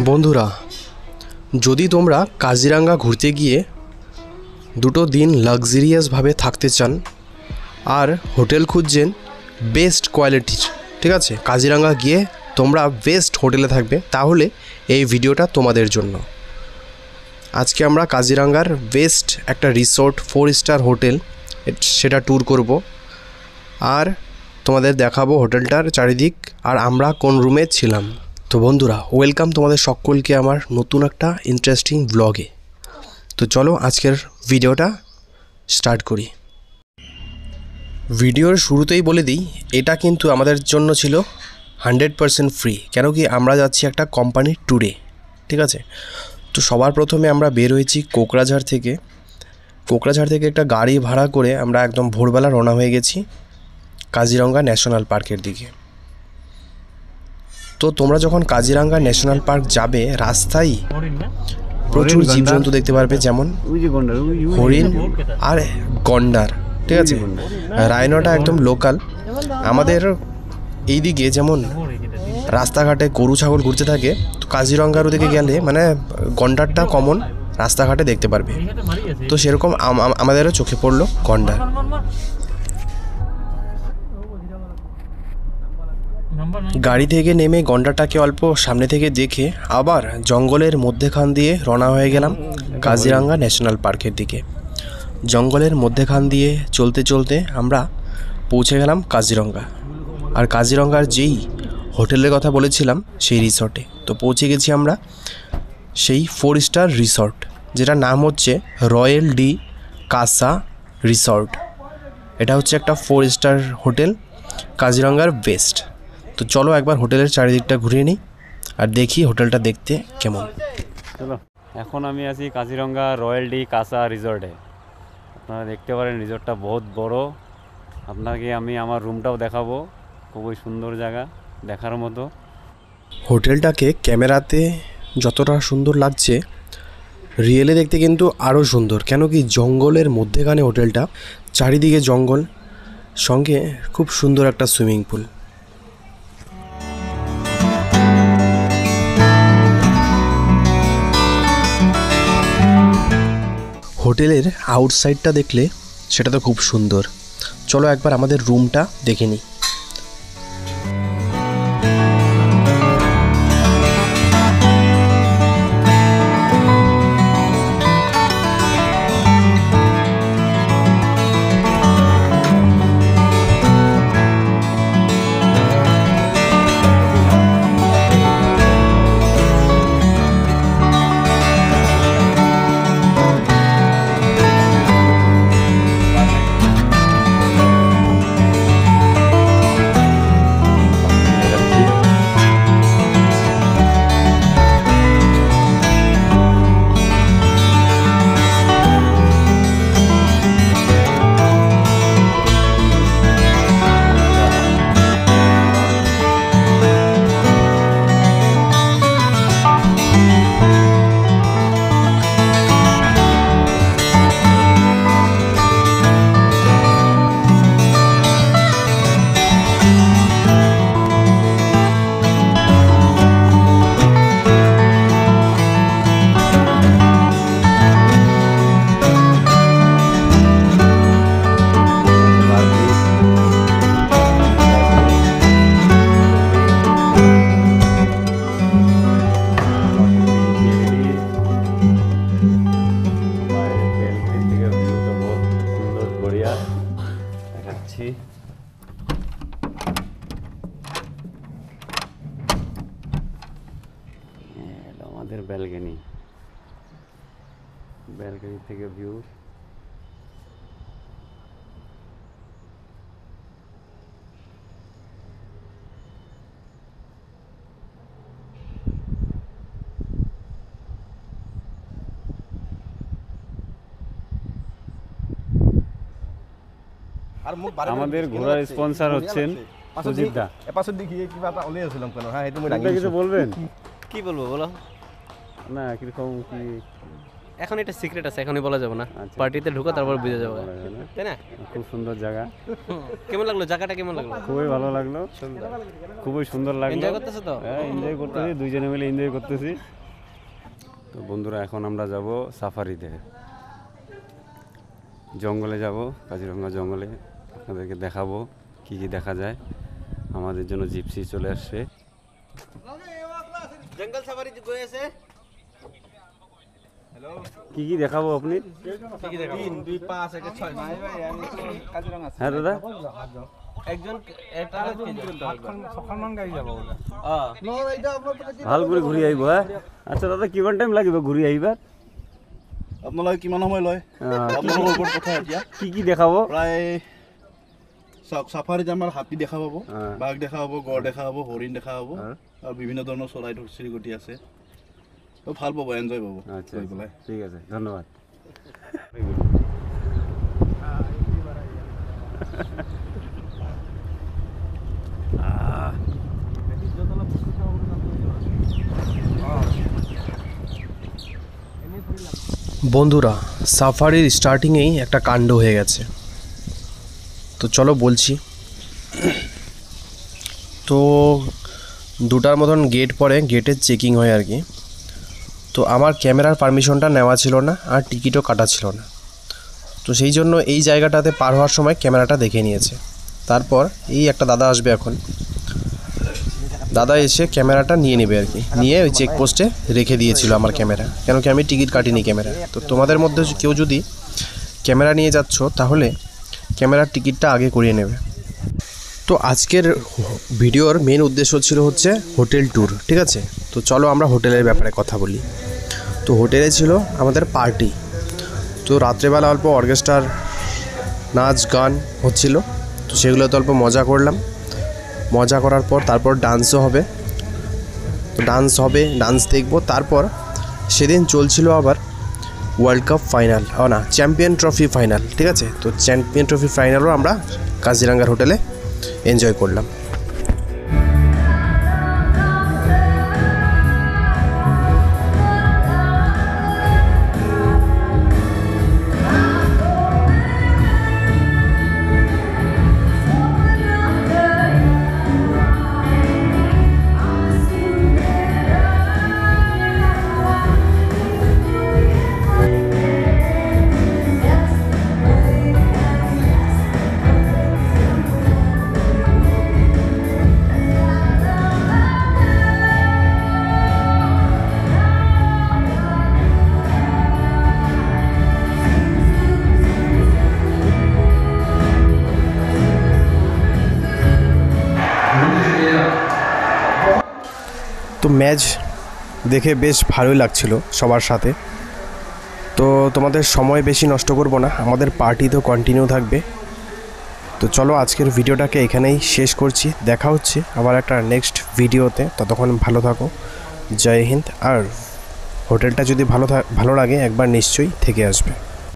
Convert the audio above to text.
বন্ধুরা, যদি তোমরা কাজিরাঙ্গা ঘুরতে গিয়ে দুটো দিন লাক্সারিয়াসভাবে থাকতে চান আর হোটেল খুঁজছেন বেস্ট কোয়ালিটির, ঠিক আছে, কাজিরাঙ্গা গিয়ে তোমরা বেস্ট হোটেলে থাকবে, তাহলে এই ভিডিওটা তোমাদের জন্য। আজকে আমরা কাজিরাঙ্গার বেস্ট একটা রিসোর্ট 4 স্টার হোটেল সেটা ট্যুর করব আর তোমাদের দেখাবো হোটেলটার চারিদিক আর আমরা কোন রুমে ছিলাম। তো বন্ধুরা, ওয়েলকাম তোমাদের সকলকে আমার নতুন একটা ইন্টারেস্টিং ব্লগে। তো চলো আজকের ভিডিওটা স্টার্ট করি। ভিডিওর শুরুতেই বলে দিই, এটা কিন্তু আমাদের জন্য ছিল 100% ফ্রি, কেন কি আমরা যাচ্ছি একটা কোম্পানির ট্যুরে, ঠিক আছে। তো সবার প্রথমে আমরা বের হয়েছি কোকরাঝাড় থেকে একটা গাড়ি ভাড়া করে আমরা একদম ভোরবেলা রওনা হয়ে গেছি কাজিরাঙ্গা ন্যাশনাল পার্কের দিকে। তো তোমরা যখন কাজিরাঙ্গা ন্যাশনাল পার্ক যাবে, রাস্তায় প্রচুর জীবজন্তু দেখতে পারবে, যেমন হরিণ আর গন্ডার, ঠিক আছে। রাইনোটা একদম লোকাল। আমাদের এইদিকে যেমন রাস্তাঘাটে গরু ছাগল ঘুরতে থাকে, তো কাজিরাঙ্গার ওদিকে গেলে মানে গন্ডারটা কমন রাস্তাঘাটে দেখতে পারবে। তো সেরকম আমাদেরও চোখে পড়লো গন্ডার। গাড়ি থেকে নেমে গন্ডারটাকে অল্প সামনে থেকে দেখে আবার জঙ্গলের মধ্যেখান দিয়ে রওনা হয়ে গেলাম কাজিরাঙ্গা ন্যাশনাল পার্কের দিকে। জঙ্গলের মধ্যেখান দিয়ে চলতে চলতে আমরা পৌঁছে গেলাম কাজিরাঙ্গা। আর কাজিরাঙ্গার যেই হোটেলের কথা বলেছিলাম সেই রিসর্টে তো পৌঁছে গেছি আমরা, সেই 4 স্টার রিসর্ট, যেটার নাম হচ্ছে রয়্যাল ডি কাসা রিসর্ট। এটা হচ্ছে একটা 4 স্টার হোটেল, কাজিরাঙ্গার বেস্ট। তো চলো একবার হোটেলের চারিদিকটা ঘুরিয়ে নিই আর দেখি হোটেলটা দেখতে কেমন। চলো, এখন আমি আছি কাজিরাঙ্গা রয়্যাল ডি কাসা রিসর্টে। আপনারা দেখতে পারেন রিসর্টটা বহুত বড়। আপনাকে আমি আমার রুমটাও দেখাবো, খুবই সুন্দর জায়গা দেখার মতো। হোটেলটাকে ক্যামেরাতে যতটা সুন্দর লাগছে, রিয়েলে দেখতে কিন্তু আরও সুন্দর, কেন কি জঙ্গলের মধ্যেখানে হোটেলটা, চারিদিকে জঙ্গল, সঙ্গে খুব সুন্দর একটা সুইমিং পুল। হোটেলের আউটসাইডটা দেখলে সেটা তো খুব সুন্দর। চলো একবার আমাদের রুমটা দেখে নিই। আমাদের ব্যালকনি থেকে ভিউ। আমাদের ঘোরার স্পন্সর হচ্ছেন সুজিত দা। এপাছত দেখিয়ে কিবা এটা ওলাই আছিলাম কেন, হ্যাঁ সেইটো মই কিছু বলবেন? কি বলবো বলো না, কিরকম কি এখন এটা সিক্রেট আছে, এখনই বলা যাবে না। আচ্ছা। পার্টিতে ঢুকো তারপর বুঝে যাবে, বলা যাবে না। তাই না? খুব সুন্দর জায়গা, কেমন লাগলো জায়গাটা, কেমন লাগলো? খুবই ভালো লাগলো, খুবই সুন্দর লাগলো। এনজয় করতেছো তো? হ্যাঁ, এনজয় করতেছি, দুইজনে মিলে এনজয় করতেছি। তো বন্ধুরা, এখন আমরা যাব সাফারিতে, জঙ্গলে যাব, কাজিরঙ্গা জঙ্গলে। আপনাদেরকে দেখাবো কি কি দেখা যায়। আমাদের জন্য জিপসি চলে আসছে। জঙ্গল সাফারি গিয়েছে, কি কি দেখাবো আপনি? হ্যাঁ দাদা, একজন এটা ভাল করে ঘুরি আইব। হ্যাঁ, আচ্ছা দাদা, কিমান টাইম লাগিব ঘুরি আইবার? আপোনালোকে কিমান সময় লয় আপোনালোকৰ ওপৰত কথা এতিয়া। কি কি দেখাবো? প্ৰায় চাওক, চাফাৰীত আমাৰ হাতী দেখা পাব, হ্যাঁ। বাঘ দেখা পাব, গড় দেখা পাব, হৰিণ দেখা পাব, আৰু বিভিন্ন ধৰণৰ চৰাই চিৰিকটি আছে। তো ভাল পাব, এনজয় পাব আচ্ছা গৈ পেলাই। ঠিক আছে, ধন্যবাদ। বন্ধুরা, সাফারির স্টার্টিংয়েই একটা কাণ্ড হয়ে গেছে, তো চলো বলছি। তো 2টার মতন গেট পরে, গেটের চেকিং হয় আর কি। তো আমার ক্যামেরার পারমিশনটা নেওয়া ছিল না, আর টিকিটও কাটা ছিল না। তো সেই জন্য এই জায়গাটাতে পার হওয়ার সময় ক্যামেরাটা দেখে নিয়েছে। তারপর এই একটা দাদা আসবে এখন, দাদা এসে ক্যামেরাটা নিয়ে নেবে আর কি, নিয়ে ওই চেকপোস্টে রেখে দিয়েছিল আমার ক্যামেরা, কেন কি আমি টিকিট কাটিনি ক্যামেরা। তো তোমাদের মধ্যে কেউ যদি ক্যামেরা নিয়ে যাচ্ছ, তাহলে ক্যামেরার টিকিটটা আগে করিয়ে নেবে। তো আজকের ভিডিওর মেন উদ্দেশ্য ছিল হচ্ছে হোটেল ট্যুর, ঠিক আছে? তো চলো আমরা হোটেলের ব্যাপারে কথা বলি। তো হোটেলে ছিল আমাদের পার্টি। তো রাত্রেবেলা অল্প অর্কেস্ট্রার নাচ গান হচ্ছিল, তো সেগুলোতে অল্প মজা করলাম। মজা করার পর তারপর ডান্সও হবে, তো ডান্স দেখবো। তারপর সেদিন চলছিল আবার ওয়ার্ল্ড কাপ ফাইনাল, না, চ্যাম্পিয়ন ট্রফি ফাইনাল, ঠিক আছে? তো চ্যাম্পিয়ন ট্রফি ফাইনালও আমরা কাজিরাঙ্গার হোটেলে এনজয় করলাম। তো ম্যাচ দেখে বেশ ভালোই লাগছিল সবার সাথে। তো তোমাদের সময় বেশি নষ্ট করব না, আমাদের পার্টি তো কন্টিনিউ থাকবে। তো চলো আজকের ভিডিওটাকে এখানেই শেষ করছি, দেখা হচ্ছে আবার একটা নেক্সট ভিডিওতে। ততক্ষণ ভালো থাকো, জয় হিন্দ। আর হোটেলটা যদি ভালো লাগে একবার নিশ্চয়ই থেকে আসবে।